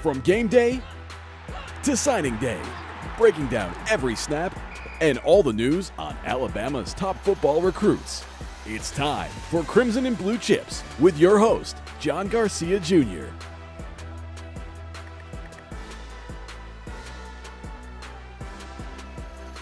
From game day to signing day, breaking down every snap and all the news on Alabama's top football recruits. It's time for Crimson and Blue Chips with your host, John Garcia Jr.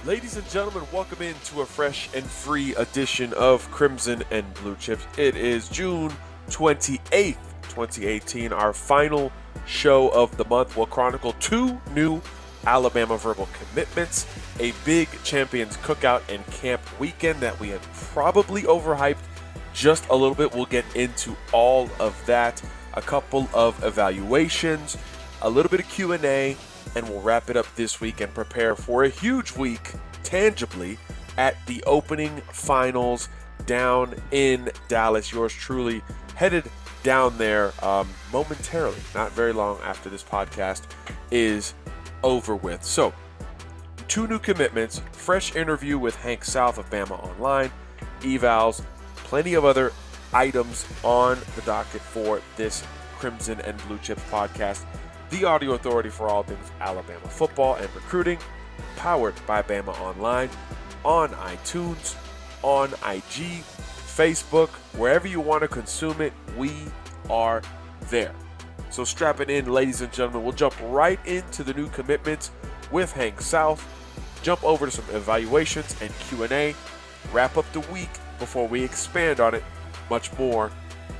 Ladies and gentlemen, welcome into a fresh and free edition of Crimson and Blue Chips. It is June 28th, 2018, our final show of the month. We'll chronicle two new Alabama verbal commitments, a big Champions Cookout and Camp weekend that we had probably overhyped just a little bit. We'll get into all of that, a couple of evaluations, a little bit of Q&A, and we'll wrap it up this week and prepare for a huge week, tangibly, at the opening finals down in Dallas. Yours truly headed down there momentarily, not very long after this podcast is over with. So, two new commitments, fresh interview with Hank South of Bama Online, evals, plenty of other items on the docket for this Crimson and Blue Chips podcast, the audio authority for all things Alabama football and recruiting, powered by Bama Online, on iTunes, on IG, Facebook, wherever you want to consume it, we are there. So strap it in, ladies and gentlemen. We'll jump right into the new commitments with Hank South, jump over to some evaluations and Q&A, wrap up the week before we expand on it much more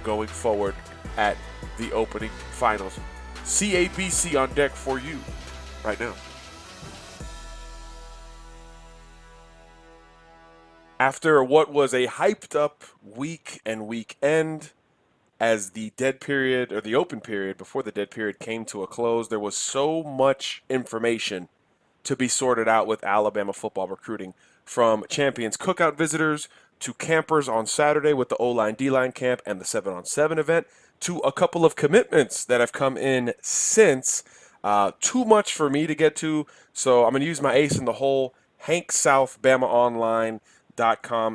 going forward at the opening finals. CABC on deck for you right now. After what was a hyped up week and weekend, as the dead period, or the open period before the dead period came to a close, there was so much information to be sorted out with Alabama football recruiting, from Champions Cookout visitors to campers on Saturday with the O-line, D-line camp and the 7-on-7 event, to a couple of commitments that have come in since. Too much for me to get to, so I'm going to use my ace in the hole. Hank South, BamaOnline.com,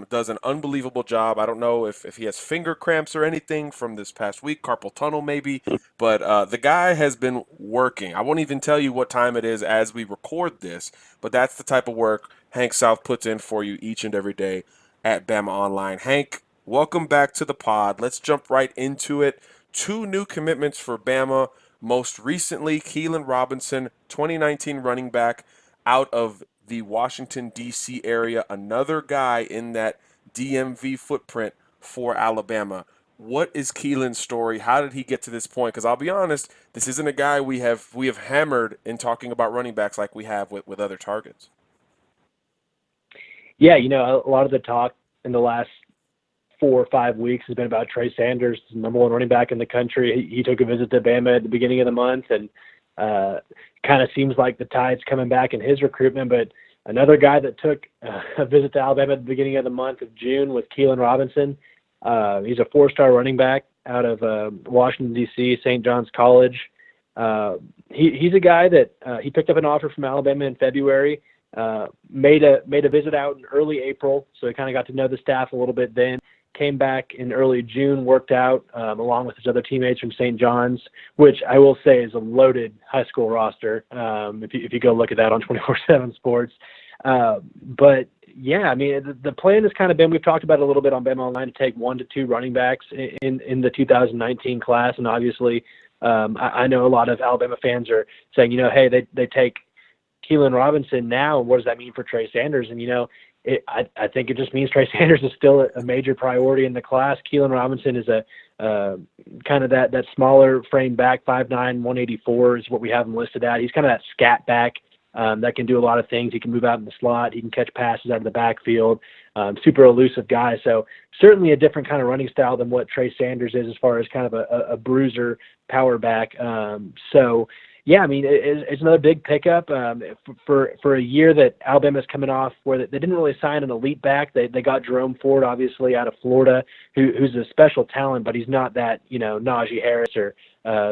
does an unbelievable job. I don't know if he has finger cramps or anything from this past week, carpal tunnel maybe, but the guy has been working. I won't even tell you what time it is as we record this, but that's the type of work Hank South puts in for you each and every day at Bama Online. Hank, welcome back to the pod. Let's jump right into it. Two new commitments for Bama. Most recently, Keilan Robinson, 2019 running back out of the Washington, D.C. area, another guy in that DMV footprint for Alabama. What is Keilan's story? How did he get to this point? Because I'll be honest, this isn't a guy we have hammered in talking about running backs like we have with other targets. Yeah, a lot of the talk in the last 4 or 5 weeks has been about Trey Sanders, the number one running back in the country. He took a visit to Bama at the beginning of the month, and kind of seems like the tide's coming back in his recruitment. But another guy that took a visit to Alabama at the beginning of the month of June was Keilan Robinson. He's a 4-star running back out of Washington, D.C., St. John's College. He's a guy that he picked up an offer from Alabama in February, made a visit out in early April, so he kind of got to know the staff a little bit then. Came back in early June, worked out along with his other teammates from St. John's, which I will say is a loaded high school roster if you go look at that on 24/7 Sports. But, yeah, I mean, the plan has kind of been, we've talked about it a little bit on Bama Online, to take 1 to 2 running backs in the 2019 class. And obviously, I know a lot of Alabama fans are saying, hey, they take Keilan Robinson now, and what does that mean for Trey Sanders? And, I think it just means Trey Sanders is still a major priority in the class. Keilan Robinson is a kind of that smaller frame back, 5'9", 184 is what we have him listed at. He's kind of that scat back that can do a lot of things. He can move out in the slot. He can catch passes out of the backfield. Super elusive guy. So certainly a different kind of running style than what Trey Sanders is, as far as kind of a bruiser power back. Yeah, I mean, it's another big pickup for a year that Alabama's coming off where they didn't really sign an elite back. They got Jerome Ford, obviously, out of Florida, who's a special talent, but he's not that, Najee Harris or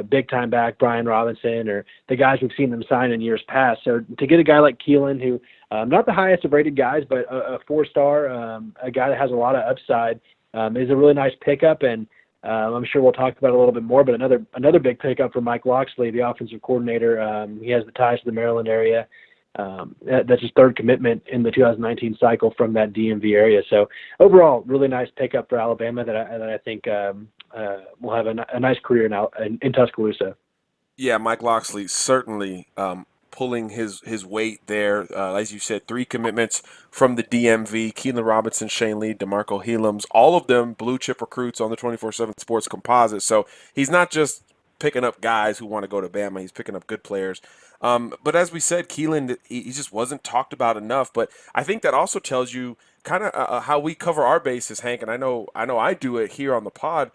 big-time back Brian Robinson or the guys we've seen them sign in years past. So to get a guy like Keilan, who not the highest of rated guys, but a 4-star, a guy that has a lot of upside, is a really nice pickup. And I'm sure we'll talk about it a little bit more, but another big pickup for Mike Locksley, the offensive coordinator. He has the ties to the Maryland area. That's his third commitment in the 2019 cycle from that DMV area. So overall, really nice pickup for Alabama that I think will have a nice career in Tuscaloosa. Yeah, Mike Locksley certainly pulling his weight there. As you said, 3 commitments from the DMV: Keilan Robinson, Shane Lee, DeMarco Helams, all of them blue chip recruits on the 24/7 Sports Composite. So he's not just picking up guys who want to go to Bama; he's picking up good players. But as we said, Keilan, he just wasn't talked about enough. But I think that also tells you kind of how we cover our bases, Hank. And I know I do it here on the pod.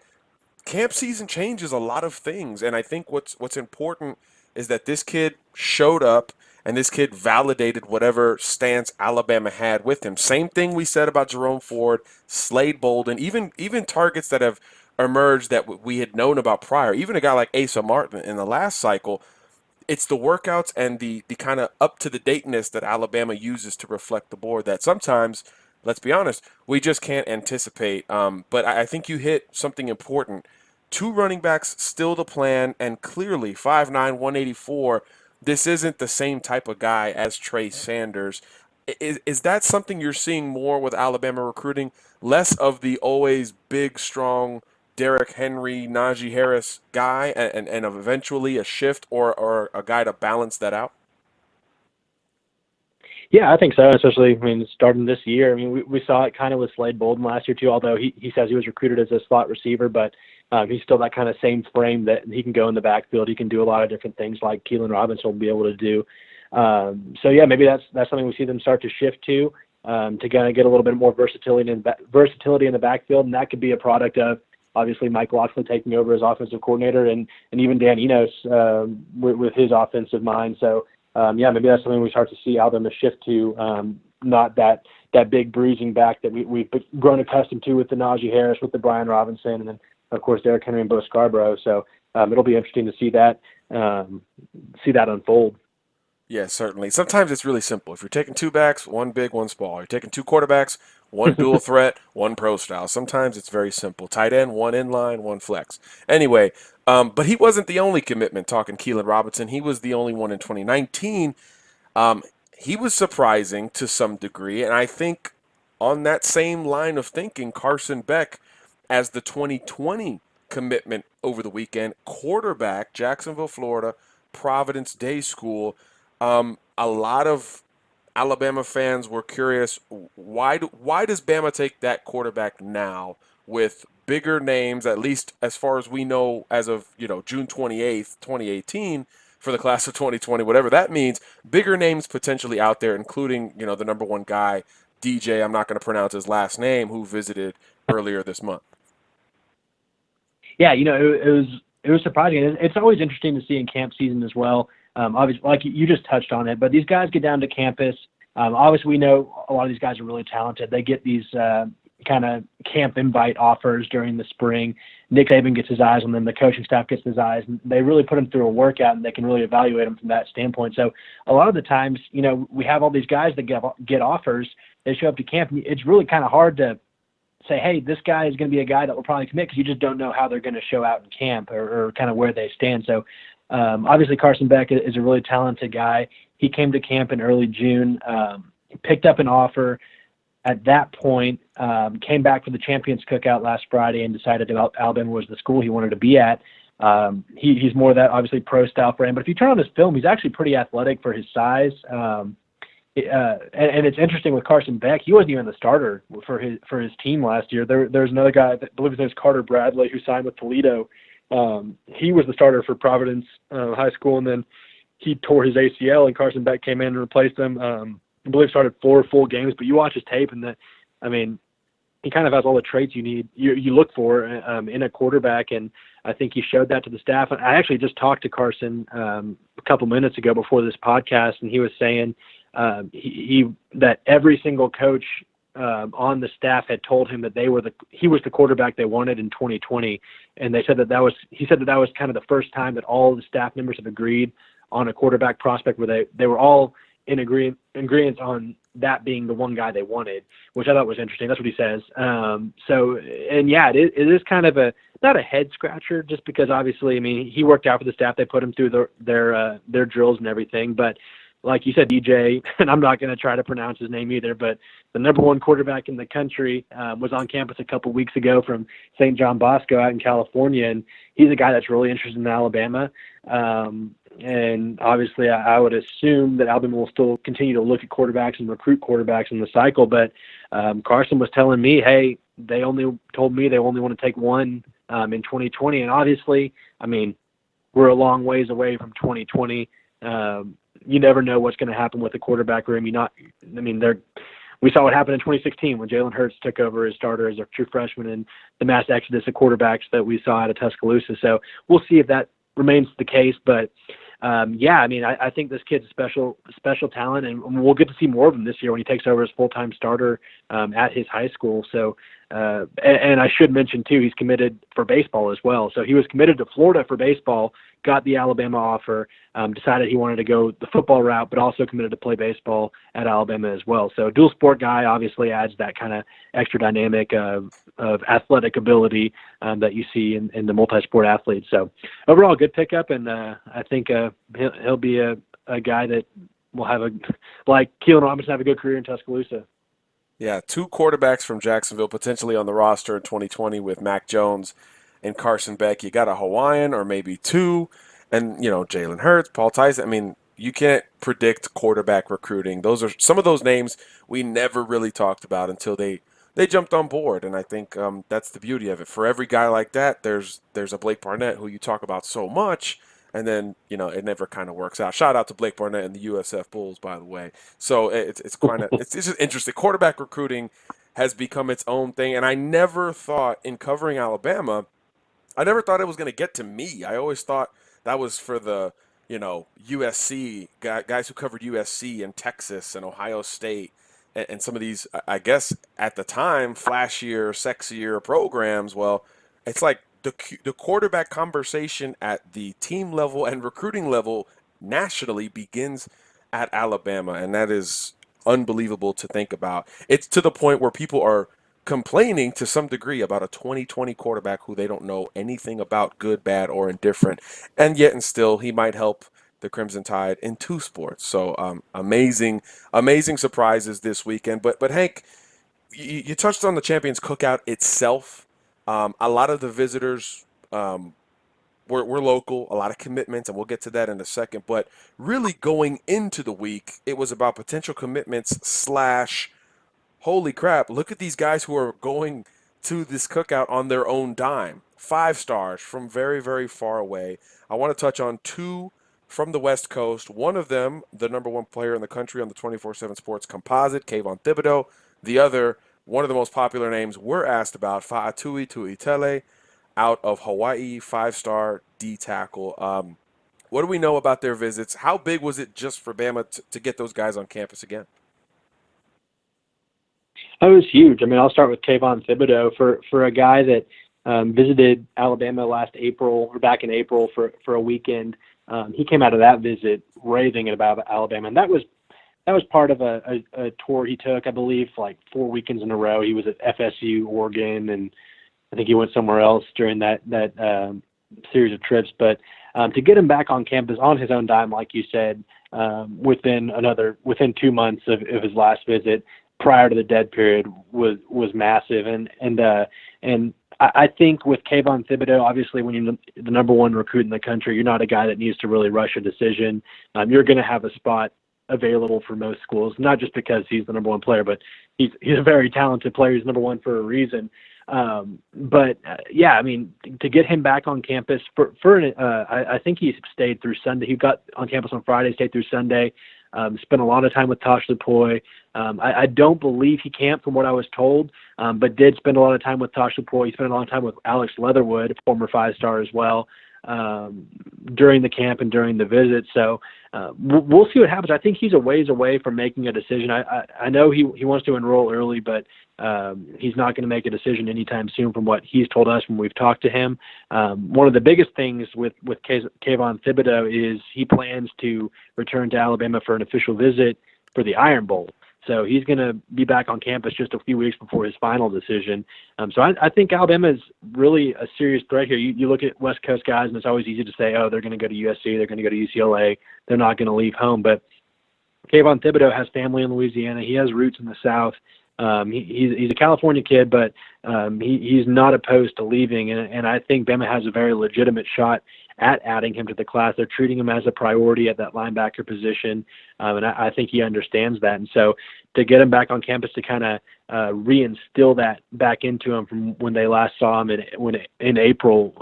Camp season changes a lot of things, and I think what's important is that this kid showed up and this kid validated whatever stance Alabama had with him. Same thing we said about Jerome Ford, Slade Bolden, even targets that have emerged that we had known about prior. Even a guy like Asa Martin in the last cycle. It's the workouts and the kind of up-to-the-dateness that Alabama uses to reflect the board that sometimes, let's be honest, we just can't anticipate. But I think you hit something important. 2 running backs still the plan, and clearly 5'9", 184, this isn't the same type of guy as Trey Sanders. Is that something you're seeing more with Alabama recruiting? Less of the always big, strong Derrick Henry, Najee Harris guy, and eventually a shift or a guy to balance that out? Yeah, I think so, especially, starting this year. We saw it kind of with Slade Bolden last year, too, although he says he was recruited as a slot receiver, but he's still that kind of same frame that he can go in the backfield. He can do a lot of different things like Keilan Robinson will be able to do. So, yeah, maybe that's something we see them start to shift to kind of get a little bit more versatility in the backfield, and that could be a product of, obviously, Mike Locksley taking over as offensive coordinator and even Dan Enos with his offensive mind. So, maybe that's something we start to see Alabama shift to, not that big bruising back that we've grown accustomed to with the Najee Harris, with the Brian Robinson, and then, of course, Derrick Henry and Bo Scarborough. So it'll be interesting to see that unfold. Yeah, certainly. Sometimes it's really simple. If you're taking 2 backs, 1 big, 1 small. You're taking 2 quarterbacks, 1 dual threat, 1 pro style. Sometimes it's very simple. Tight end, 1 inline, 1 flex. Anyway, but he wasn't the only commitment, talking Keilan Robinson. He was the only one in 2019. He was surprising to some degree, and I think on that same line of thinking, Carson Beck as the 2020 commitment over the weekend, quarterback, Jacksonville, Florida, Providence Day School. A lot of Alabama fans were curious, why does Bama take that quarterback now with bigger names, at least as far as we know as of June 28th, 2018, for the class of 2020, whatever that means, bigger names potentially out there, including the number 1 guy, DJ, I'm not going to pronounce his last name, who visited earlier this month. Yeah, it was surprising. It's always interesting to see in camp season as well. Obviously, like you just touched on it, but these guys get down to campus. Obviously, we know a lot of these guys are really talented. They get these kind of camp invite offers during the spring. Nick Saban gets his eyes on them. The coaching staff gets his eyes. And they really put them through a workout, and they can really evaluate them from that standpoint. So a lot of the times, we have all these guys that get offers. They show up to camp, and it's really kind of hard to say, hey, this guy is going to be a guy that will probably commit, because you just don't know how they're going to show out in camp or kind of where they stand. So obviously Carson Beck is a really talented guy. He came to camp in early June, picked up an offer at that point, came back for the Champions Cookout last Friday and decided Alabama was the school he wanted to be at. He's more of that, obviously, pro style frame. But if you turn on his film, he's actually pretty athletic for his size. And it's interesting with Carson Beck. He wasn't even the starter for his team last year. There's another guy, I believe his name is Carter Bradley, who signed with Toledo. He was the starter for Providence High School, and then he tore his ACL, and Carson Beck came in and replaced him. I believe started 4 full games. But you watch his tape, and he kind of has all the traits you look for in a quarterback, and I think he showed that to the staff. I actually just talked to Carson a couple minutes ago before this podcast, and he was saying that every single coach on the staff had told him that he was the quarterback they wanted in 2020, and they said he said that was kind of the first time that all the staff members have agreed on a quarterback prospect where they were all in agreement on that being the one guy they wanted, which I thought was interesting. That's what he says. It is kind of not a head scratcher, just because obviously, I mean, he worked out for the staff. They put him through their drills and everything. But like you said, DJ, and I'm not going to try to pronounce his name either, but the number one quarterback in the country was on campus a couple weeks ago from St. John Bosco out in California, and he's a guy that's really interested in Alabama. And obviously, I would assume that Alabama will still continue to look at quarterbacks and recruit quarterbacks in the cycle. But Carson was telling me, hey, they only told me they only want to take one in 2020. And obviously, I mean, we're a long ways away from 2020. You never know what's going to happen with the quarterback room. We saw what happened in 2016 when Jalen Hurts took over as starter as a true freshman, and the mass exodus of quarterbacks that we saw out of Tuscaloosa. So we'll see if that remains the case. But I think this kid's a special talent, and we'll get to see more of him this year when he takes over as full-time starter at his high school. So, and I should mention too, he's committed for baseball as well. So he was committed to Florida for baseball, got the Alabama offer, decided he wanted to go the football route, but also committed to play baseball at Alabama as well. So dual sport guy obviously adds that kind of extra dynamic of athletic ability that you see in the multi-sport athletes. So overall, good pickup, and I think he'll be a guy that will have like Keilan Robinson, have a good career in Tuscaloosa. Yeah, two quarterbacks from Jacksonville potentially on the roster in 2020 with Mac Jones and Carson Beck. You got a Hawaiian or maybe two, and Jalen Hurts, Paul Tyson. I mean, you can't predict quarterback recruiting. Those are some of those names we never really talked about until they jumped on board, and I think that's the beauty of it. For every guy like that, there's a Blake Barnett who you talk about so much, and then it never kind of works out. Shout out to Blake Barnett and the USF Bulls, by the way. So it's kind of it's just interesting. Quarterback recruiting has become its own thing, and I never thought in covering Alabama, I never thought it was going to get to me. I always thought that was for the USC guys who covered USC and Texas and Ohio State. And some of these, I guess, at the time, flashier, sexier programs, well, it's like the quarterback conversation at the team level and recruiting level nationally begins at Alabama, and that is unbelievable to think about. It's to the point where people are complaining to some degree about a 2020 quarterback who they don't know anything about, good, bad, or indifferent, and yet and still he might help the Crimson Tide in two sports. So amazing surprises this weekend. But Hank, you touched on the Champions Cookout itself. A lot of the visitors were local, a lot of commitments, and we'll get to that in a second. But really going into the week, it was about potential commitments / holy crap, look at these guys who are going to this cookout on their own dime. 5 stars from very, very far away. I want to touch on 2 from the West Coast. One of them, the number 1 player in the country on the 24/7 Sports Composite, Keilan Thibodeau. The other, one of the most popular names we're asked about, Fa'atui Tuitele, out of Hawaii, 5-star D tackle. What do we know about their visits? How big was it just for Bama to get those guys on campus again? It was huge. I mean, I'll start with Keilan Thibodeau. For a guy that visited Alabama back in April for a weekend. He came out of that visit raving about Alabama, and that was part of a tour he took, I believe, like 4 weekends in a row. He was at FSU, Oregon, and I think he went somewhere else during that series of trips. But to get him back on campus on his own dime, like you said, within 2 months of his last visit, prior to the dead period, was massive. And I think with Keilan Thibodeau, obviously when you're the number 1 recruit in the country, you're not a guy that needs to really rush a decision. You're going to have a spot available for most schools, not just because he's the number 1 player, but he's a very talented player. He's number 1 for a reason. Yeah, I mean, to get him back on campus I think he stayed through Sunday. He got on campus on Friday, stayed through Sunday. Spent a lot of time with Tosh Lupoi. I don't believe he camped from what I was told, but did spend a lot of time with Tosh Lupoi. He spent a lot of time with Alex Leatherwood, former 5-star as well, during the camp and during the visit. So we'll see what happens. I think he's a ways away from making a decision. I know he wants to enroll early, but he's not going to make a decision anytime soon from what he's told us when we've talked to him. One of the biggest things with Keilan Thibodeau is he plans to return to Alabama for an official visit for the Iron Bowl. So he's going to be back on campus just a few weeks before his final decision. So I think Alabama is really a serious threat here. You look at West Coast guys, and it's always easy to say, oh, they're going to go to USC, they're going to go to UCLA, they're not going to leave home. But Kayvon Thibodeau has family in Louisiana. He has roots in the South. He's a California kid, but he's not opposed to leaving. And I think Bama has a very legitimate shot at adding him to the class. They're treating him as a priority at that linebacker position, and I think he understands that. And so to get him back on campus to kind of reinstill that back into him from when they last saw him in April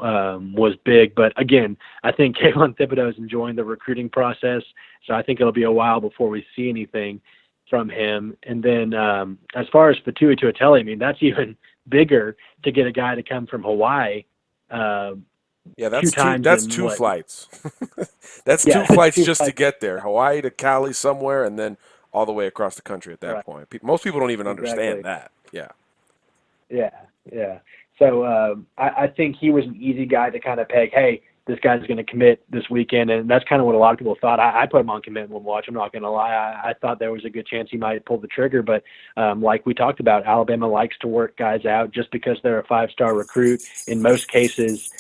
was big. But again, I think Kayvon Thibodeau is enjoying the recruiting process, so I think it'll be a while before we see anything from him. And then as far as Fatui Tuatele, I mean, that's even bigger to get a guy to come from Hawaii. Yeah, that's two flights. That's two flights just to get there. Hawaii to Cali somewhere, and then all the way across the country at that point. Most people don't even understand that. Yeah. Yeah. So I think he was an easy guy to kind of peg, hey, this guy's going to commit this weekend, and that's kind of what a lot of people thought. I put him on commitment watch. I'm not going to lie. I thought there was a good chance he might pull the trigger, but like we talked about, Alabama likes to work guys out just because they're a five-star recruit. In most cases,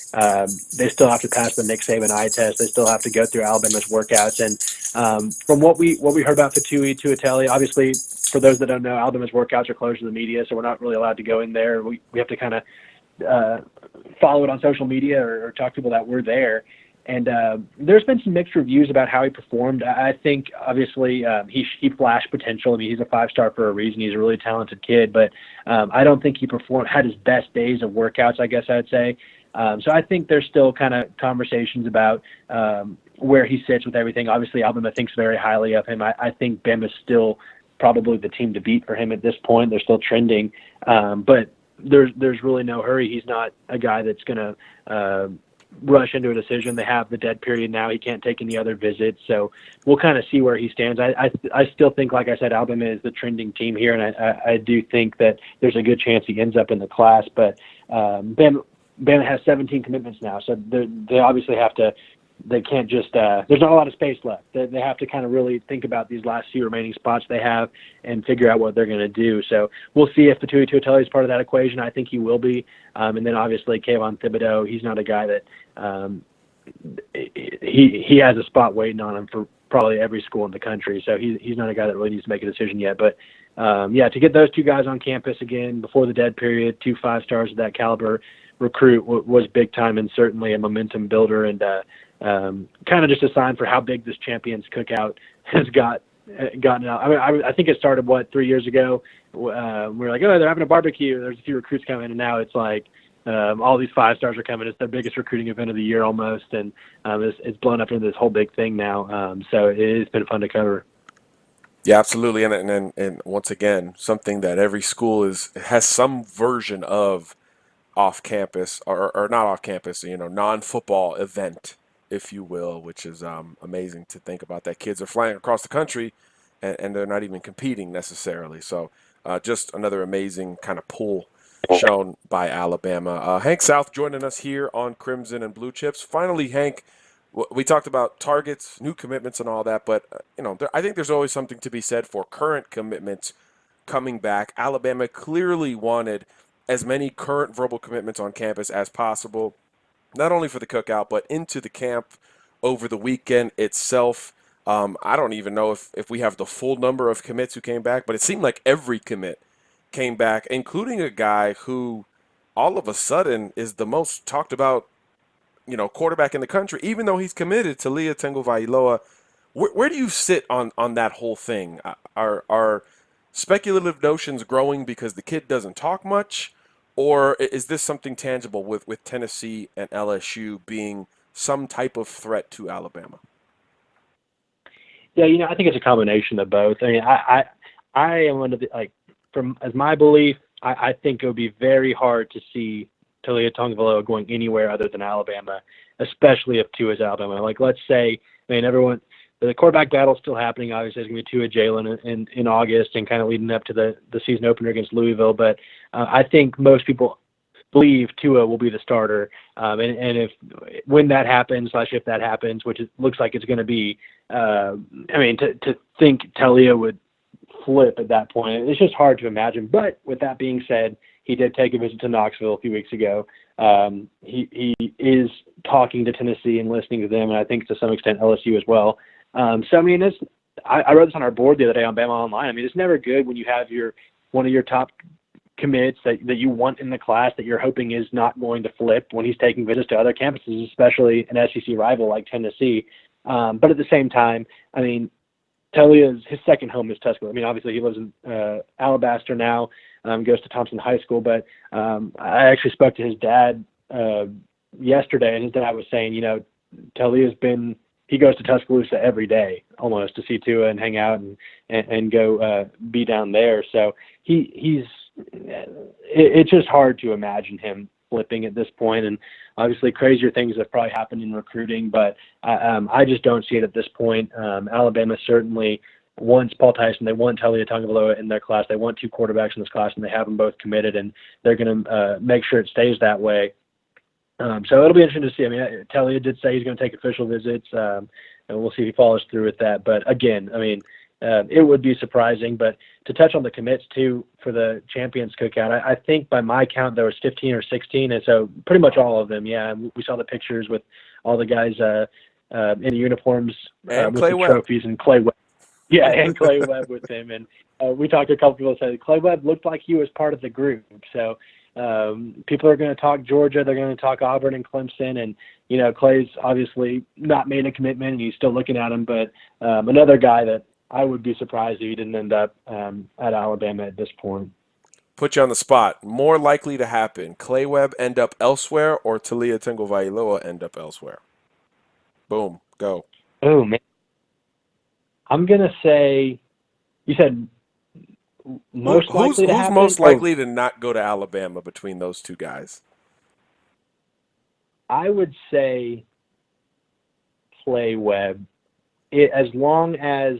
they still have to pass the Nick Saban eye test. They still have to go through Alabama's workouts. And from what we heard about Fatui Tuatele, obviously, for those that don't know, Alabama's workouts are closed to the media, so we're not really allowed to go in there. We have to kind of follow it on social media or talk to people that were there. And there's been some mixed reviews about how he performed. I think, obviously, he flashed potential. I mean, he's a five-star for a reason. He's a really talented kid. But I don't think he had his best days of workouts, I guess I'd say. So I think there's still kind of conversations about where he sits with everything. Obviously, Alabama thinks very highly of him. I think Bama's still probably the team to beat for him at this point. They're still trending. But there's really no hurry. He's not a guy that's going to rush into a decision. They have the dead period now. He can't take any other visits. So we'll kind of see where he stands. I still think, like I said, Alabama is the trending team here, and I do think that there's a good chance he ends up in the class. But Bama has 17 commitments now, so they obviously have to. They can't just there's not a lot of space left. They have to kind of really think about these last few remaining spots they have and figure out what they're going to do. So we'll see if Fatui Tuatele is part of that equation. I think he will be. And then obviously Kayvon Thibodeau, he's not a guy that he has a spot waiting on him for probably every school in the country. So he's not a guy that really needs to make a decision yet. But to get those two guys on campus again before the dead period, 2 5-stars of that caliber recruit was big time and certainly a momentum builder and kind of just a sign for how big this Champions Cookout has gotten out. I mean, I think it started 3 years ago. We were like, oh, they're having a barbecue. There's a few recruits coming, and now it's like all these 5-stars are coming. It's the biggest recruiting event of the year almost, and it's blown up into this whole big thing now. So it's been fun to cover. Yeah, absolutely, and once again, something that every school has some version of off campus or not off campus, non-football event, if you will, which is amazing to think about that kids are flying across the country and they're not even competing necessarily. So just another amazing kind of pull shown by Alabama. Hank South joining us here on Crimson and Blue Chips. Finally, Hank, we talked about targets, new commitments and all that, but I think there's always something to be said for current commitments coming back. Alabama clearly wanted as many current verbal commitments on campus as possible, not only for the cookout, but into the camp over the weekend itself. I don't even know if we have the full number of commits who came back, but it seemed like every commit came back, including a guy who all of a sudden is the most talked about, quarterback in the country, even though he's committed to Lia Tagovailoa. Where do you sit on that whole thing? Are speculative notions growing because the kid doesn't talk much? Or is this something tangible with Tennessee and LSU being some type of threat to Alabama? Yeah, I think it's a combination of both. I mean, I am one of the, as my belief, I think it would be very hard to see Lia Tagovailoa going anywhere other than Alabama, especially if Tua is Alabama. Let's say, the quarterback battle is still happening. Obviously, it's going to be Tua Jalen in August and kind of leading up to the season opener against Louisville. But I think most people believe Tua will be the starter. And when that happens, if that happens, which it looks like it's going to be, to think Talia would flip at that point. It's just hard to imagine. But with that being said, he did take a visit to Knoxville a few weeks ago. He is talking to Tennessee and listening to them, and I think to some extent LSU as well. So, I mean, I wrote this on our board the other day on Bama Online. I mean, it's never good when you have one of your top commits that you want in the class that you're hoping is not going to flip when he's taking visits to other campuses, especially an SEC rival like Tennessee. But at the same time, I mean, his second home is Tuscaloosa. I mean, obviously he lives in Alabaster now, goes to Thompson High School, but I actually spoke to his dad yesterday, and his dad was saying, he goes to Tuscaloosa every day almost to see Tua and hang out and go be down there. So it's just hard to imagine him flipping at this point. And obviously crazier things have probably happened in recruiting, but I just don't see it at this point. Alabama certainly wants Paul Tyson. They want Talia Tagovailoa in their class. They want 2 quarterbacks in this class, and they have them both committed, and they're going to make sure it stays that way. So it'll be interesting to see. I mean, Talia did say he's going to take official visits, and we'll see if he follows through with that. But again, I mean, it would be surprising. But to touch on the commits too for the Champions Cookout, I think by my count there was 15 or 16, and so pretty much all of them. Yeah, we saw the pictures with all the guys in the uniforms with the trophies, and Clay Webb. Yeah, and Clay Webb with him. And we talked to a couple people that said Clay Webb looked like he was part of the group. So people are going to talk Georgia, they're going to talk Auburn and Clemson, and Clay's obviously not made a commitment, and he's still looking at him. But another guy that I would be surprised if he didn't end up at Alabama at this point. Put you on the spot. More likely to happen: Clay Webb end up elsewhere, or Talia Tagovailoa end up elsewhere? Boom, go. Oh man, I'm gonna say. You said most likely to happen. Who's most likely to not go to Alabama between those two guys? I would say Clay Webb, as long as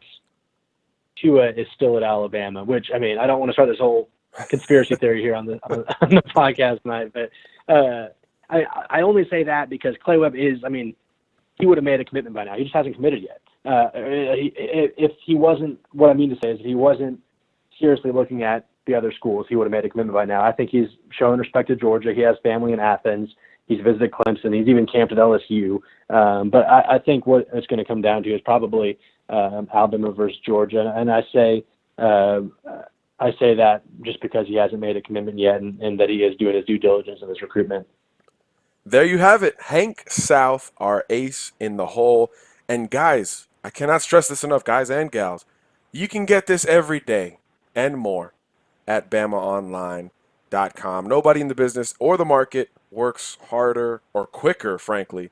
Tua is still at Alabama, which, I mean, I don't want to start this whole conspiracy theory here on the podcast tonight, but I only say that because Clay Webb he would have made a commitment by now. He just hasn't committed yet. If he wasn't, what I mean to say is if he wasn't seriously looking at the other schools, he would have made a commitment by now. I think he's showing respect to Georgia. He has family in Athens. He's visited Clemson. He's even camped at LSU. But I think what it's going to come down to is probably Alabama versus Georgia. And I say that just because he hasn't made a commitment yet and that he is doing his due diligence in his recruitment. There you have it. Hank South, our ace in the hole. And guys, I cannot stress this enough, guys and gals. You can get this every day and more at BamaOnline.com. Nobody in the business or the market works harder or quicker, frankly,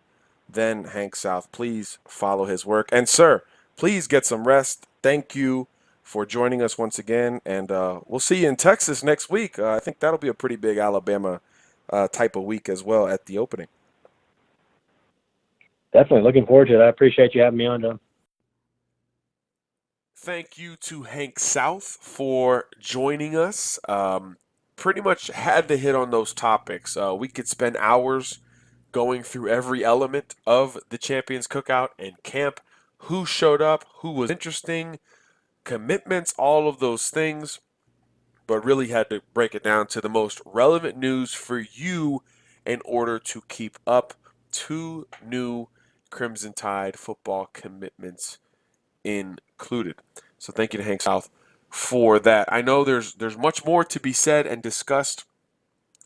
than Hank South. Please follow his work. And, sir, please get some rest. Thank you for joining us once again. And we'll see you in Texas next week. I think that'll be a pretty big Alabama type of week as well at the opening. Definitely looking forward to it. I appreciate you having me on, John. Thank you to Hank South for joining us. Pretty much had to hit on those topics. We could spend hours going through every element of the Champions Cookout and camp. Who showed up, who was interesting, commitments, all of those things. But really had to break it down to the most relevant news for you in order to keep up. 2 new Crimson Tide football commitments included. So thank you to Hank South for that. I know there's much more to be said and discussed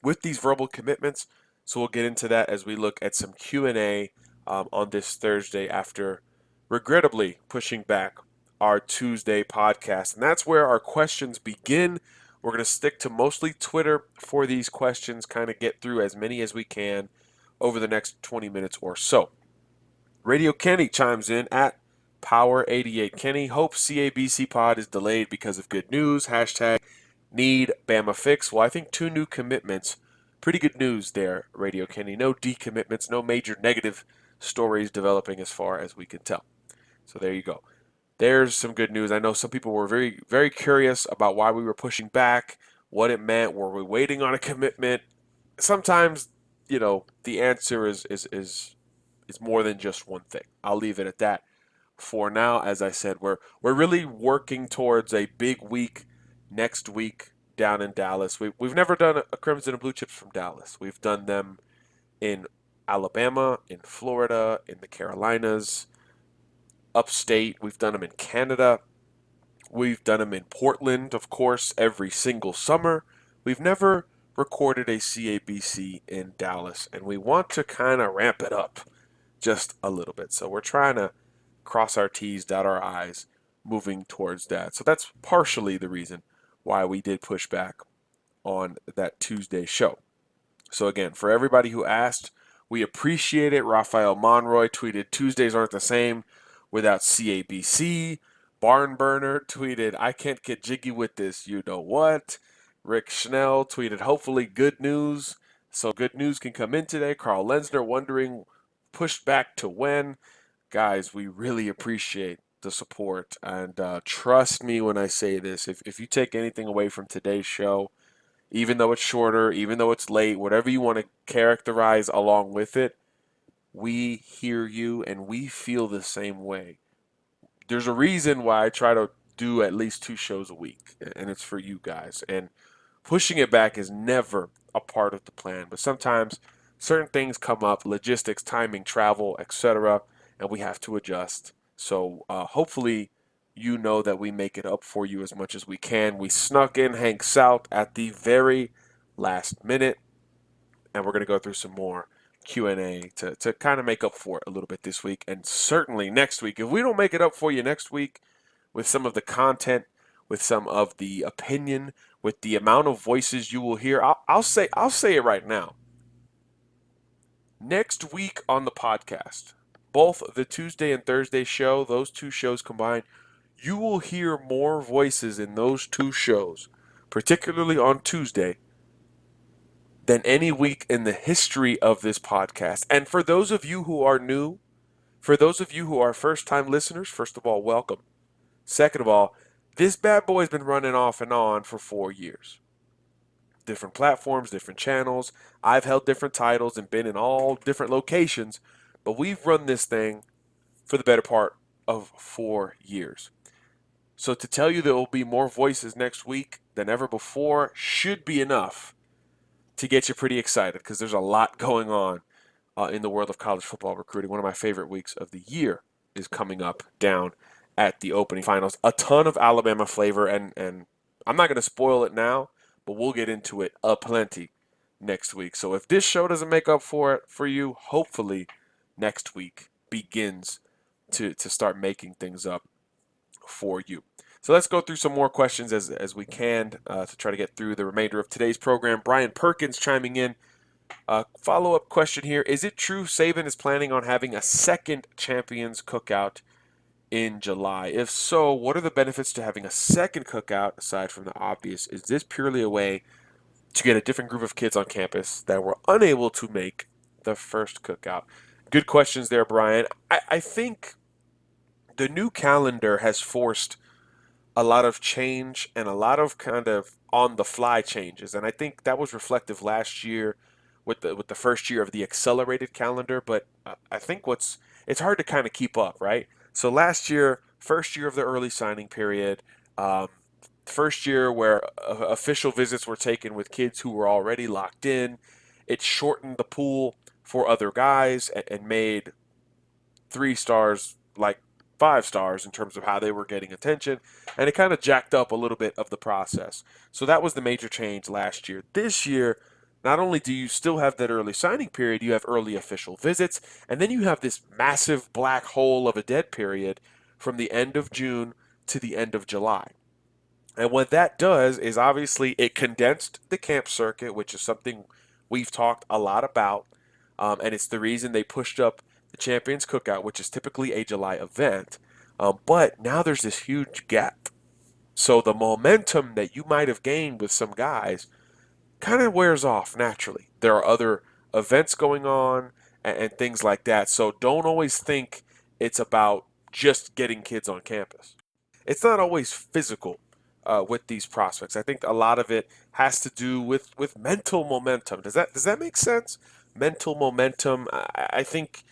with these verbal commitments, so we'll get into that as we look at some Q&A on this Thursday after regrettably pushing back our Tuesday podcast. And that's where our questions begin. We're going to stick to mostly Twitter for these questions, kind of get through as many as we can over the next 20 minutes or so. Radio Kenny chimes in at Power88. Kenny, hope CABC pod is delayed because of good news. Hashtag need Bama fix. Well, I think 2 new commitments. Pretty good news there, Radio Kenny. No decommitments, no major negative stories developing as far as we can tell. So there you go. There's some good news. I know some people were very, very curious about why we were pushing back, what it meant. Were we waiting on a commitment? Sometimes, the answer is more than just one thing. I'll leave it at that. for now. As I said, we're really working towards a big week next week down in Dallas. We've never done a Crimson and Blue Chips from Dallas. We've done them in Alabama, in Florida, in the Carolinas, upstate. We've done them in Canada. We've done them in Portland, of course, every single summer. We've never recorded a CABC in Dallas, and we want to kind of ramp it up just a little bit. So we're trying to cross our T's, dot our I's, moving towards that. So that's partially the reason why we did push back on that Tuesday show. So again, for everybody who asked, we appreciate it. Raphael Monroy tweeted, Tuesdays aren't the same without CABC. Barn Burner tweeted, I can't get jiggy with this, you know what. Rick Schnell tweeted, hopefully good news. So good news can come in today. Carl Lensner wondering, pushed back to when. Guys, we really appreciate the support. And trust me when I say this, if you take anything away from today's show, even though it's shorter, even though it's late, whatever you want to characterize along with it, we hear you and we feel the same way. There's a reason why I try to do at least 2 shows a week, and it's for you guys. And pushing it back is never a part of the plan, but sometimes certain things come up, logistics, timing, travel, etc., and we have to adjust. So hopefully you know that we make it up for you as much as we can. We snuck in Hank South at the very last minute, and we're going to go through some more Q&A to kind of make up for it a little bit this week, and certainly next week. If we don't make it up for you next week with some of the content, with some of the opinion, with the amount of voices you will hear, I'll say it right now. Next week on the podcast, both the Tuesday and Thursday show, those 2 shows combined, you will hear more voices in those 2 shows, particularly on Tuesday, than any week in the history of this podcast. And for those of you who are new, for those of you who are first-time listeners, first of all, welcome. Second of all, this bad boy's been running off and on for 4 years. Different platforms, different channels. I've held different titles and been in all different locations, but we've run this thing for the better part of 4 years. So to tell you there will be more voices next week than ever before should be enough to get you pretty excited, because there's a lot going on in the world of college football recruiting. One of my favorite weeks of the year is coming up down at the opening finals. A ton of Alabama flavor, and I'm not going to spoil it now, but we'll get into it aplenty next week. So if this show doesn't make up for it for you, hopefully next week begins to start making things up for you. So let's go through some more questions as we can to try to get through the remainder of today's program. Brian Perkins chiming in. Follow-up question here. Is it true Saban is planning on having a second Champions Cookout in July? If so, what are the benefits to having a second cookout aside from the obvious? Is this purely a way to get a different group of kids on campus that were unable to make the first cookout? Good questions there, Brian. I think the new calendar has forced a lot of change and a lot of kind of on-the-fly changes, and I think that was reflective last year with the first year of the accelerated calendar. But I think it's hard to kind of keep up, right? So last year, first year of the early signing period, first year where official visits were taken with kids who were already locked in, it shortened the pool for other guys and made 3 stars like 5 stars in terms of how they were getting attention, and it kind of jacked up a little bit of the process. So that was the major change last year. This year, not only do you still have that early signing period, you have early official visits, and then you have this massive black hole of a dead period from the end of June to the end of July. And what that does is obviously it condensed the camp circuit, which is something we've talked a lot about, and it's the reason they pushed up the Champions Cookout, which is typically a July event. But now there's this huge gap. So the momentum that you might have gained with some guys kind of wears off naturally. There are other events going on and things like that. So don't always think it's about just getting kids on campus. It's not always physical with these prospects. I think a lot of it has to do with mental momentum. Does that make sense? Mental momentum. I think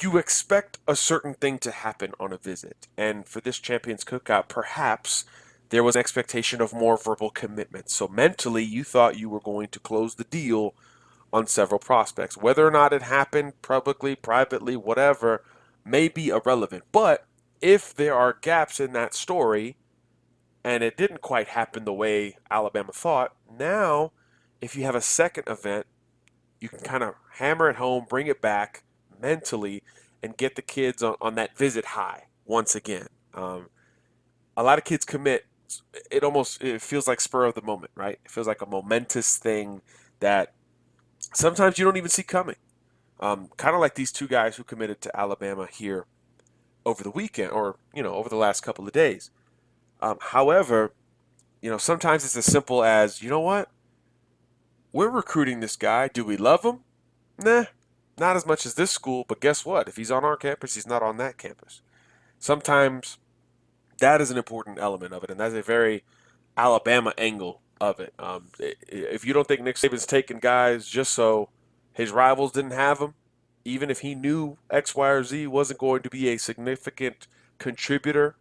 you expect a certain thing to happen on a visit. And for this Champions Cookout, perhaps there was an expectation of more verbal commitment. So mentally, you thought you were going to close the deal on several prospects. Whether or not it happened publicly, privately, whatever, may be irrelevant. But if there are gaps in that story and it didn't quite happen the way Alabama thought, now if you have a second event, you can kind of hammer it home, bring it back mentally, and get the kids on that visit high once again. A lot of kids commit. It feels like spur of the moment, right? It feels like a momentous thing that sometimes you don't even see coming. Kind of like these two guys who committed to Alabama here over the weekend, or over the last couple of days. However, sometimes it's as simple as, you know what? We're recruiting this guy. Do we love him? Nah, not as much as this school, but guess what? If he's on our campus, he's not on that campus. Sometimes that is an important element of it, and that's a very Alabama angle of it. If you don't think Nick Saban's taking guys just so his rivals didn't have him, even if he knew X, Y, or Z wasn't going to be a significant contributor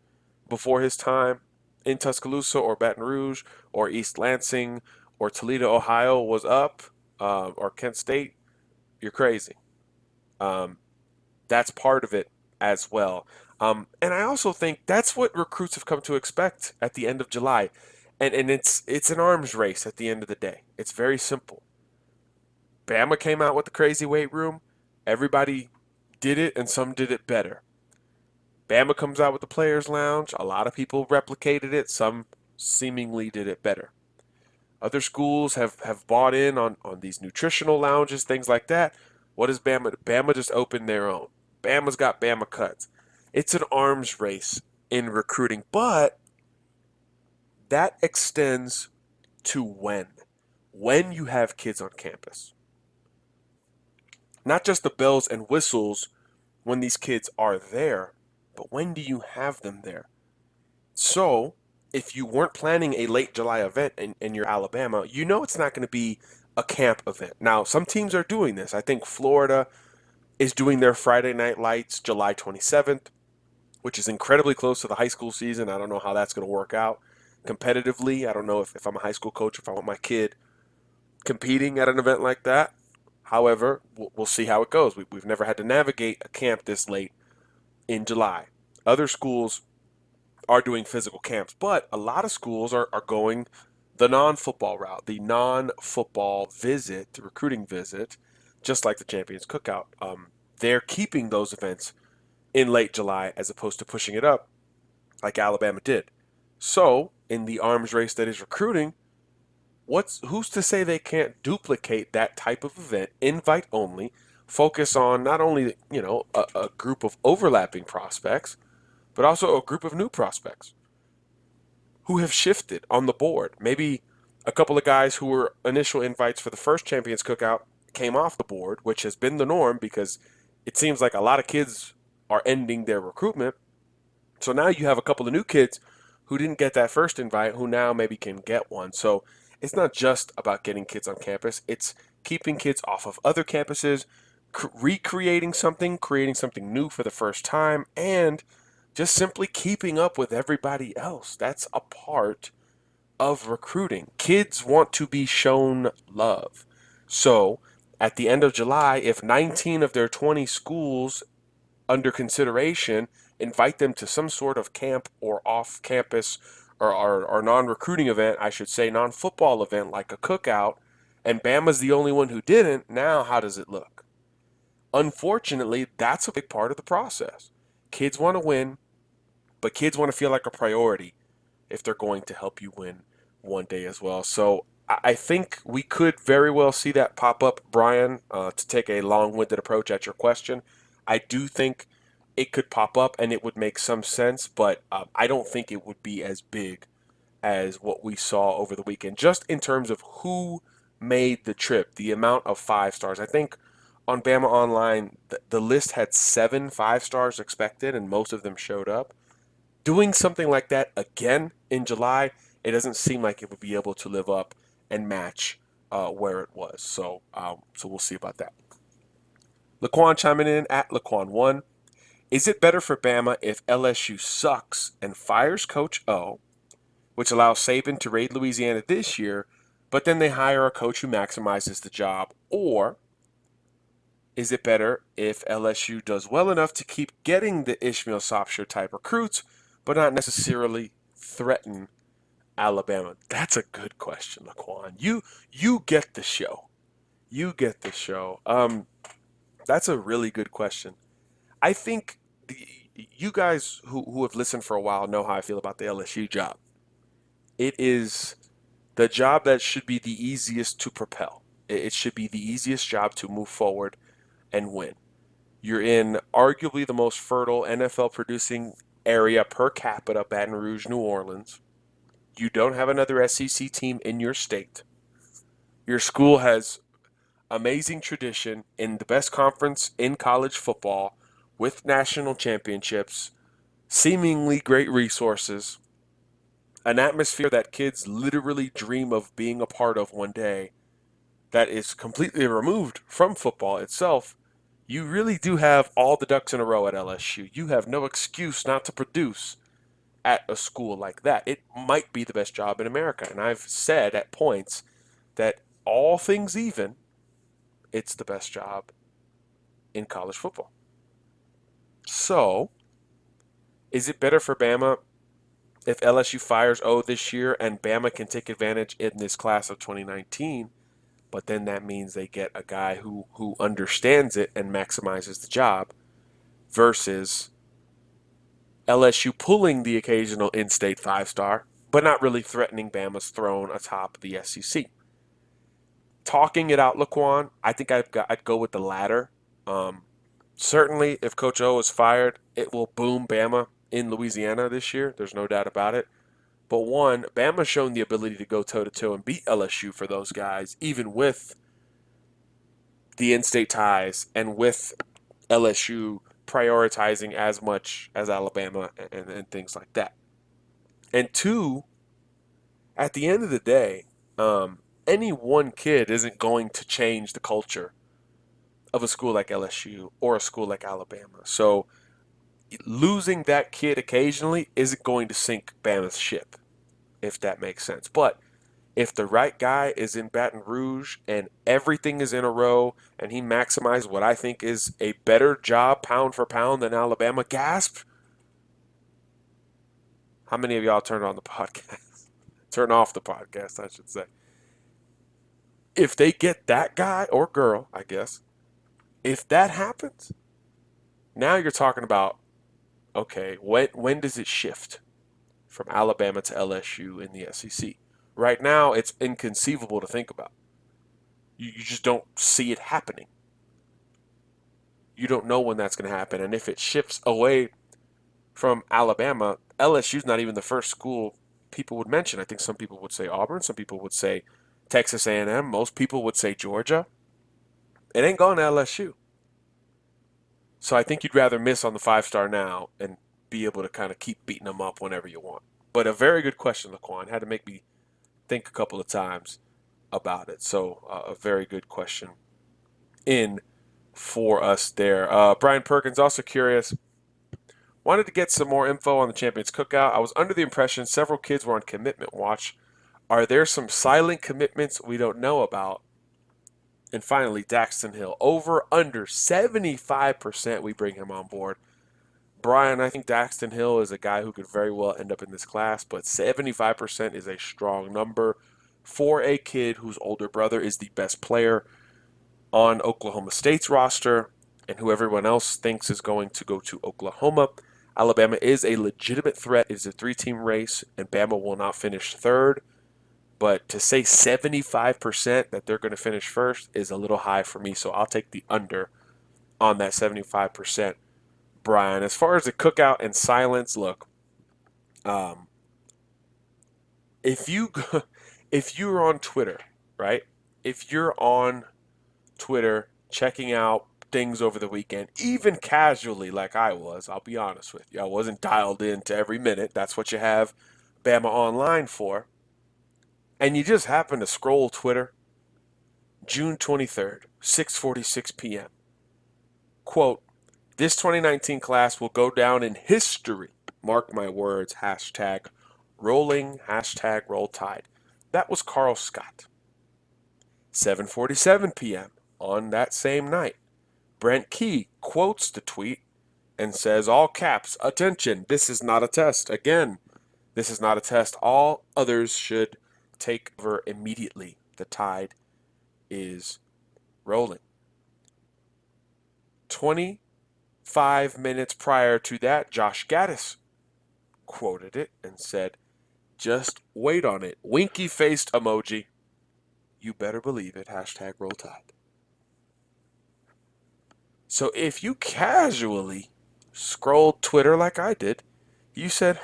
before his time in Tuscaloosa or Baton Rouge or East Lansing or Toledo, Ohio was up, or Kent State, you're crazy. That's part of it as well. And I also think that's what recruits have come to expect at the end of July. And it's an arms race at the end of the day. It's very simple. Bama came out with the crazy weight room. Everybody did it, and some did it better. Bama comes out with the players' lounge. A lot of people replicated it. Some seemingly did it better. Other schools have bought in on these nutritional lounges, things like that. What does Bama do? Bama just opened their own. Bama's got Bama cuts. It's an arms race in recruiting, but that extends to when you have kids on campus. Not just the bells and whistles when these kids are there, but when do you have them there? So, if you weren't planning a late July event and you're Alabama, you know it's not going to be a camp event. Now, some teams are doing this. I think Florida is doing their Friday Night Lights July 27th, which is incredibly close to the high school season. I don't know how that's going to work out competitively. I don't know if I'm a high school coach, if I want my kid competing at an event like that. However, we'll see how it goes. We've never had to navigate a camp this late in July. Other schools are doing physical camps, but a lot of schools are going the non-football route, the non-football visit, the recruiting visit, just like the Champions Cookout. They're keeping those events in late July as opposed to pushing it up like Alabama did. So, in the arms race that is recruiting, who's to say they can't duplicate that type of event, invite only, focus on not only, a group of overlapping prospects, but also a group of new prospects who have shifted on the board. Maybe a couple of guys who were initial invites for the first Champions Cookout came off the board, which has been the norm because it seems like a lot of kids are ending their recruitment. So now you have a couple of new kids who didn't get that first invite who now maybe can get one. So it's not just about getting kids on campus. It's keeping kids off of other campuses, recreating something, creating something new for the first time, and just simply keeping up with everybody else. That's a part of recruiting. Kids want to be shown love. So at the end of July, if 19 of their 20 schools under consideration invite them to some sort of camp or off-campus or non-recruiting event, I should say non-football event like a cookout, and Bama's the only one who didn't, now how does it look? Unfortunately, that's a big part of the process. Kids want to win, but kids want to feel like a priority if they're going to help you win one day as well. So I think we could very well see that pop up, Brian, to take a long-winded approach at your question. I do think it could pop up and it would make some sense, but I don't think it would be as big as what we saw over the weekend, just in terms of who made the trip, the amount of 5 stars. I think on Bama Online, the list had 7 5-stars expected, and most of them showed up. Doing something like that again in July, it doesn't seem like it would be able to live up and match where it was. So we'll see about that. Laquan chiming in at Laquan1. Is it better for Bama if LSU sucks and fires Coach O, which allows Saban to raid Louisiana this year, but then they hire a coach who maximizes the job? Or is it better if LSU does well enough to keep getting the Ishmael Sopsher type recruits, but not necessarily threaten Alabama? That's a good question, Laquan. You get the show. You get the show. That's a really good question. I think you guys who have listened for a while know how I feel about the LSU job. It is the job that should be the easiest to propel. It should be the easiest job to move forward and win. You're in arguably the most fertile NFL producing area per capita, Baton Rouge, New Orleans. You don't have another SEC team in your state. Your school has amazing tradition in the best conference in college football with national championships, seemingly great resources, an atmosphere that kids literally dream of being a part of one day that is completely removed from football itself. You really do have all the ducks in a row at LSU. You have no excuse not to produce at a school like that. It might be the best job in America. And I've said at points that all things even, it's the best job in college football. So, is it better for Bama if LSU fires O this year and Bama can take advantage in this class of 2019? But then that means they get a guy who understands it and maximizes the job versus LSU pulling the occasional in-state five-star, but not really threatening Bama's throne atop the SEC. Talking it out, Laquan, I think I'd go with the latter. Certainly, if Coach O is fired, it will boom Bama in Louisiana this year. There's no doubt about it. But one, Bama's shown the ability to go toe-to-toe and beat LSU for those guys, even with the in-state ties and with LSU prioritizing as much as Alabama and things like that. And two, at the end of the day, any one kid isn't going to change the culture of a school like LSU or a school like Alabama. So losing that kid occasionally isn't going to sink Bama's ship, if that makes sense. But if the right guy is in Baton Rouge and everything is in a row and he maximized what I think is a better job pound for pound than Alabama, gasp. How many of y'all turned on the podcast? Turn off the podcast, I should say. If they get that guy or girl, I guess, if that happens, now you're talking about, okay, when does it shift from Alabama to LSU in the SEC? Right now, it's inconceivable to think about. You just don't see it happening. You don't know when that's going to happen. And if it shifts away from Alabama, LSU's not even the first school people would mention. I think some people would say Auburn. Some people would say Texas A&M. Most people would say Georgia. It ain't going to LSU. So I think you'd rather miss on the five-star now and be able to kind of keep beating them up whenever you want. But a very good question, Laquan. Had to make me think a couple of times about it. So a very good question in for us there. Brian Perkins, also curious. Wanted to get some more info on the Champions Cookout. I was under the impression several kids were on commitment watch. Are there some silent commitments we don't know about? And finally, Daxton Hill. Over, under 75% we bring him on board. Brian, I think Daxton Hill is a guy who could very well end up in this class, but 75% is a strong number for a kid whose older brother is the best player on Oklahoma State's roster and who everyone else thinks is going to go to Oklahoma. Alabama is a legitimate threat. It is a three-team race, and Bama will not finish third. But to say 75% that they're going to finish first is a little high for me, so I'll take the under on that 75%. Brian, as far as the cookout and silence, look, if you're on Twitter, right? If you're on Twitter checking out things over the weekend, even casually like I was, I'll be honest with you, I wasn't dialed in to every minute. That's what you have Bama Online for. And you just happen to scroll Twitter, June 23rd, 6:46 p.m. quote, "This 2019 class will go down in history. Mark my words, hashtag rolling, hashtag roll tide." That was Carl Scott. 7:47 p.m. on that same night, Brent Key quotes the tweet and says, all caps, "Attention, this is not a test. Again, this is not a test. All others should take over immediately. The tide is rolling." 25 minutes prior to that, Josh Gaddis quoted it and said, "Just wait on it. Winky faced emoji. You better believe it. Hashtag roll tide." So if you casually scrolled Twitter like I did, you said,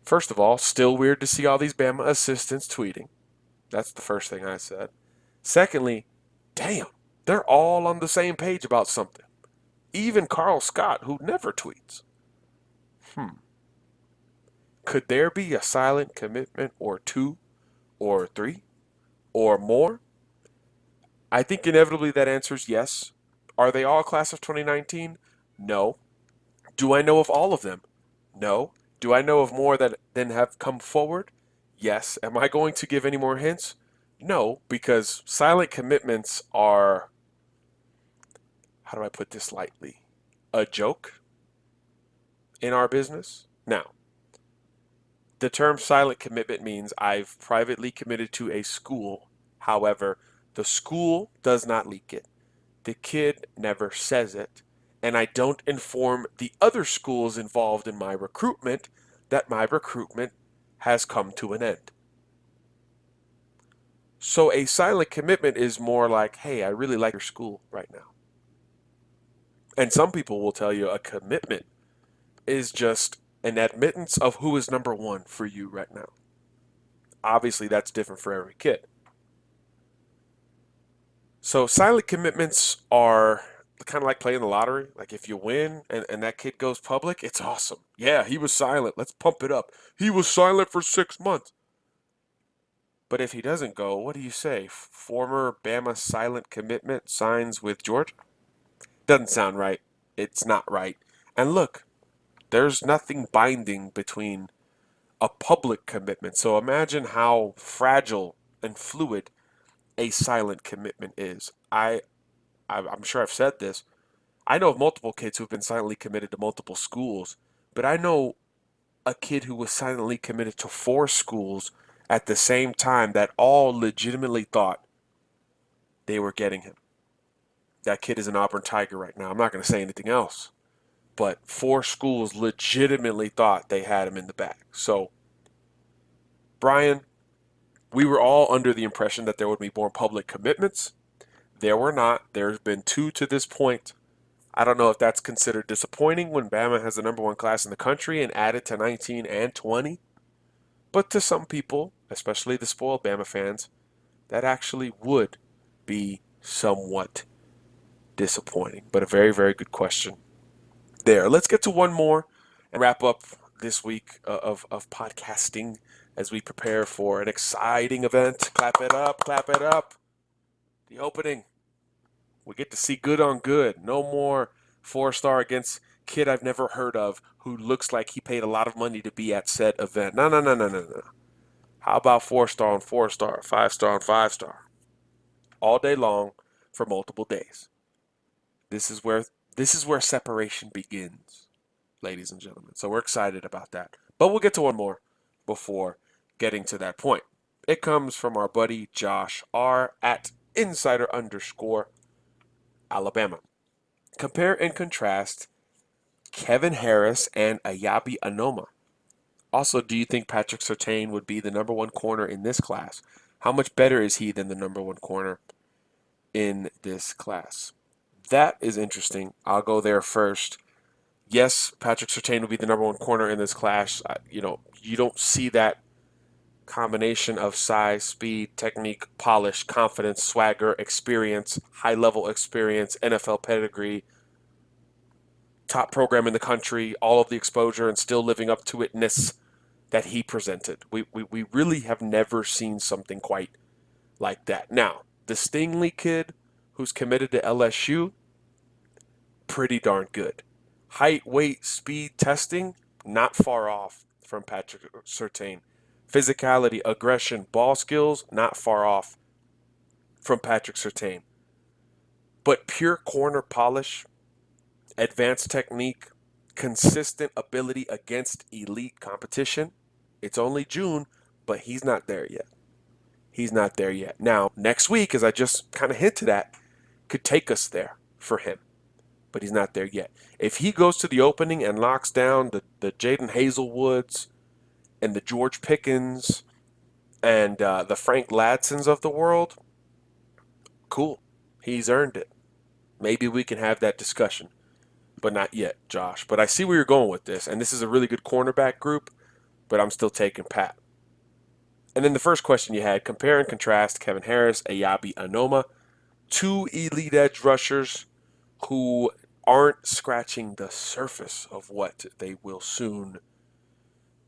first of all, still weird to see all these Bama assistants tweeting. That's the first thing I said. Secondly, damn, they're all on the same page about something. Even Carl Scott, who never tweets. Could there be a silent commitment or two or three or more? I think inevitably that answer is yes. Are they all class of 2019? No. Do I know of all of them? No. Do I know of more than have come forward? Yes. Am I going to give any more hints? No, because silent commitments are, how do I put this lightly, a joke in our business. Now, the term silent commitment means I've privately committed to a school. However, the school does not leak it. The kid never says it. And I don't inform the other schools involved in my recruitment that my recruitment has come to an end. So a silent commitment is more like, hey, I really like your school right now. And some people will tell you a commitment is just an admittance of who is number one for you right now. Obviously, that's different for every kid. So silent commitments are kind of like playing the lottery. Like if you win and that kid goes public, it's awesome. Yeah, he was silent. Let's pump it up. He was silent for 6 months. But if he doesn't go, what do you say? Former Bama silent commitment signs with Georgia? Doesn't sound right. It's not right. And look, there's nothing binding between a public commitment. So imagine how fragile and fluid a silent commitment is. I'm sure I've said this. I know of multiple kids who've been silently committed to multiple schools, but I know a kid who was silently committed to 4 schools at the same time that all legitimately thought they were getting him. That kid is an Auburn Tiger right now. I'm not going to say anything else. But 4 schools legitimately thought they had him in the bag. So, Brian, we were all under the impression that there would be more public commitments. There were not. There's been 2 to this point. I don't know if that's considered disappointing when Bama has the number 1 class in the country and added to 19 and 20. But to some people, especially the spoiled Bama fans, that actually would be somewhat disappointing. But a very, very good question there. Let's get to one more and wrap up this week of podcasting as we prepare for an exciting event. Clap it up, clap it up. The opening. We get to see good on good. No more 4-star against kid I've never heard of who looks like he paid a lot of money to be at said event. No. How about 4-star on 4-star, 5-star on 5-star? All day long for multiple days. This is where separation begins, ladies and gentlemen. So we're excited about that. But we'll get to one more before getting to that point. It comes from our buddy Josh R. at _Insider_Alabama. Compare and contrast Kevin Harris and Ayabi Anoma. Also, do you think Patrick Surtain would be the number 1 corner in this class? How much better is he than the number 1 corner in this class? That is interesting. I'll go there first. Yes, Patrick Surtain will be the number 1 corner in this class. You don't see that combination of size, speed, technique, polish, confidence, swagger, experience, high-level experience, NFL pedigree, top program in the country, all of the exposure, and still living up to itness that he presented. We really have never seen something quite like that. Now, the Stingley kid who's committed to LSU, pretty darn good. Height, weight, speed testing, not far off from Patrick Surtain. Physicality, aggression, ball skills, not far off from Patrick Surtain. But pure corner polish, advanced technique, consistent ability against elite competition. It's only June, but he's not there yet. He's not there yet. Now, next week, as I just kind of hinted at, could take us there for him. But he's not there yet. If he goes to the opening and locks down the Jaden Hazelwoods and the George Pickens and the Frank Ladsons of the world, cool. He's earned it. Maybe we can have that discussion. But not yet, Josh. But I see where you're going with this. And this is a really good cornerback group, but I'm still taking Pat. And then the first question you had, compare and contrast Kevin Harris, Ayabi Anoma, two elite edge rushers who aren't scratching the surface of what they will soon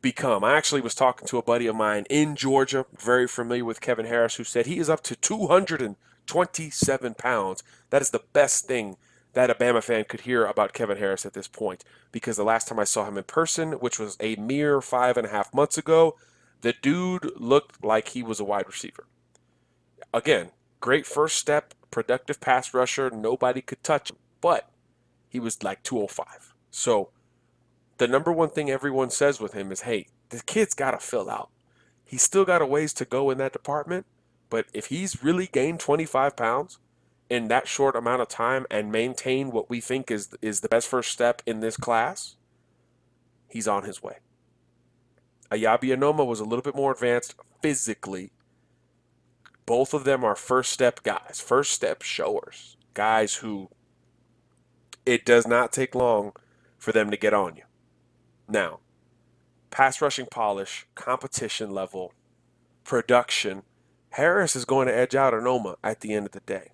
become. I actually was talking to a buddy of mine in Georgia, very familiar with Kevin Harris, who said he is up to 227 pounds. That is the best thing that a Bama fan could hear about Kevin Harris at this point, because the last time I saw him in person, which was a mere 5.5 months ago, the dude looked like he was a wide receiver. Again, great first step, productive pass rusher, nobody could touch him, but he was like 205. So the number one thing everyone says with him is, hey, the kid's got to fill out. He's still got a ways to go in that department, but if he's really gained 25 pounds in that short amount of time and maintain what we think is the best first step in this class, he's on his way. Ayabi Anoma was a little bit more advanced physically. Both of them are first step guys, first step showers, guys who it does not take long for them to get on you. Now, pass rushing polish, competition level, production, Harris is going to edge out Anoma at the end of the day.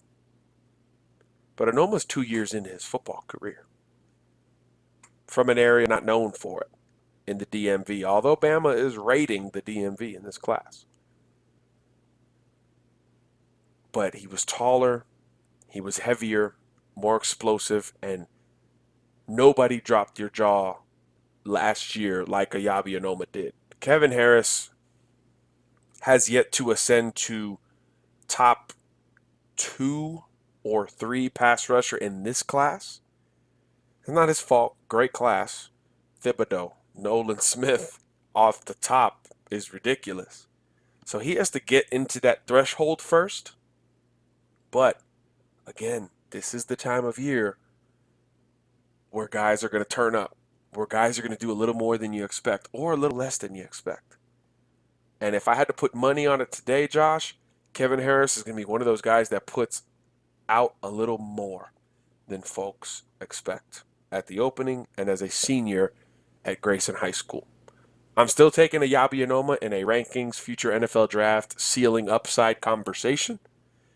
But Anoma's 2 years into his football career from an area not known for it in the DMV, although Bama is raiding the DMV in this class. But he was taller, he was heavier, more explosive, and nobody dropped your jaw last year like Ayabi Anoma did. Kevin Harris has yet to ascend to top 2 or 3 pass rusher in this class. It's not his fault. Great class. Thibodeau, Nolan Smith off the top is ridiculous. So he has to get into that threshold first. But again, this is the time of year where guys are going to turn up, where guys are going to do a little more than you expect or a little less than you expect. And if I had to put money on it today, Josh, Kevin Harris is going to be one of those guys that puts out a little more than folks expect at the opening and as a senior at Grayson High School. I'm still taking Ayabi Anoma in a rankings future NFL draft ceiling upside conversation.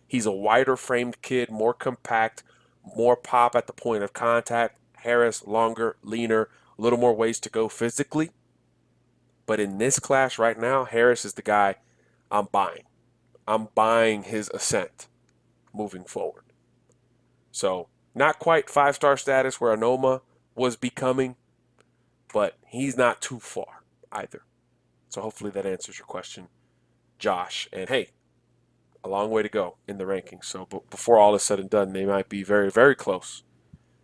He's a wider framed kid, more compact, more pop at the point of contact. Harris, longer, leaner, a little more ways to go physically. But in this class right now, Harris is the guy I'm buying. I'm buying his ascent moving forward. So not quite 5-star status where Anoma was becoming, but he's not too far either. So hopefully that answers your question, Josh. And hey, a long way to go in the rankings. So before all is said and done, they might be very, very close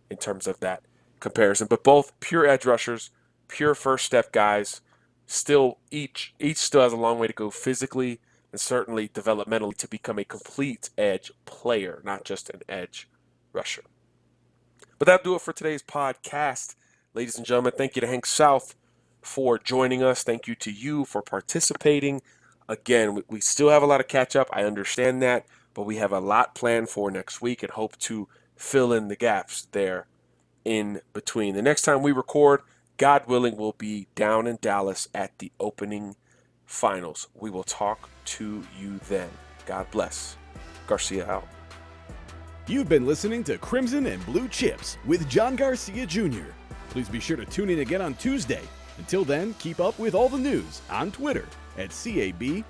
in terms of that comparison. But both pure edge rushers, pure first step guys, still each still has a long way to go physically and certainly developmentally to become a complete edge player, not just an edge rusher. But that'll do it for today's podcast. Ladies and gentlemen, thank you to Hank South for joining us. Thank you to you for participating. Again, we still have a lot of catch up. I understand that, but we have a lot planned for next week and hope to fill in the gaps there in between. The next time we record, God willing, we'll be down in Dallas at the opening finals. We will talk to you then. God bless. Garcia out. You've been listening to Crimson and Blue Chips with John Garcia Jr. Please be sure to tune in again on Tuesday. Until then, keep up with all the news on Twitter at CABCPOD.